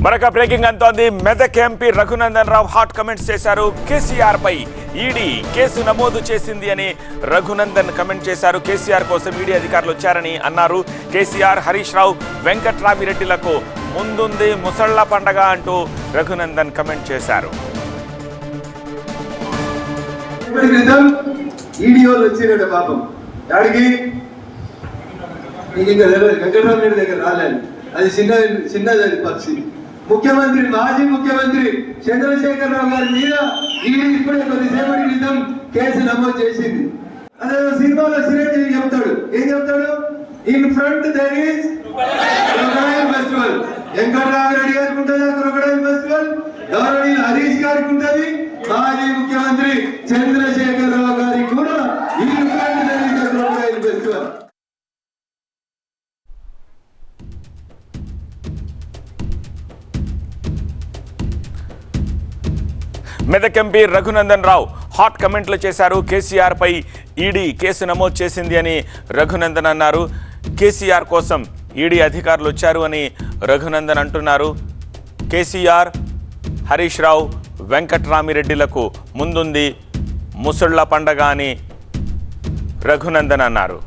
మరొక breaking అంతోంది. Medak MP Raghunandan Rao hot comments చేశారు. KCR పై ED case నమోదు చేసింది అని రఘునందన్ కమెంట్ చేశారు. కేసీఆర్ కోసం ఈడీ అధికారులు వచ్చారని అన్నారు. కేసీఆర్, హరీష్ రావు, వెంకట్రామిరెడ్డిలకు ముందుంది ముసళ్ల పండగ అంటూ రఘునందన్ కమెంట్ చేశారు. వెంకటరామిరెడ్డి దగ్గర రాలేదు. అది చిన్నది పక్షి. ముఖ్యమంత్రి, మాజీ ముఖ్యమంత్రి చంద్రశేఖరరావు గారి మీద ఈడీ ఇప్పుడే కొద్దిసేపటి క్రితం కేసు నమోదు చేసింది. అదే సినిమాలో చిరంజీవి చెప్తాడు, ఏం చెప్తాడు? In front there is crocodile festival. Venkataramireddy గారికి ఉంటుంది క్రొకడైల్ ఫెస్టివల్, గౌరవనీయులు హరీష్ గారికి ఉంటుంది, మాజీ ముఖ్యమంత్రి చంద్రశేఖరరావు గారికి కూడా in front there is crocodile festival. Medak MP Raghunandan Rao hot కమెంట్లు చేశారు. కేసీఆర్ పై ఈడీ కేసు నమోదు చేసింది అని రఘునందన్ అన్నారు. కేసీఆర్ కోసం ఈడీ అధికారులు వచ్చారు అని రఘునందన్ అంటున్నారు. కేసీఆర్, హరీష్ రావు, వెంకట్రామిరెడ్డిలకు ముందుంది ముసళ్ల పండగ అని రఘునందన్ అన్నారు.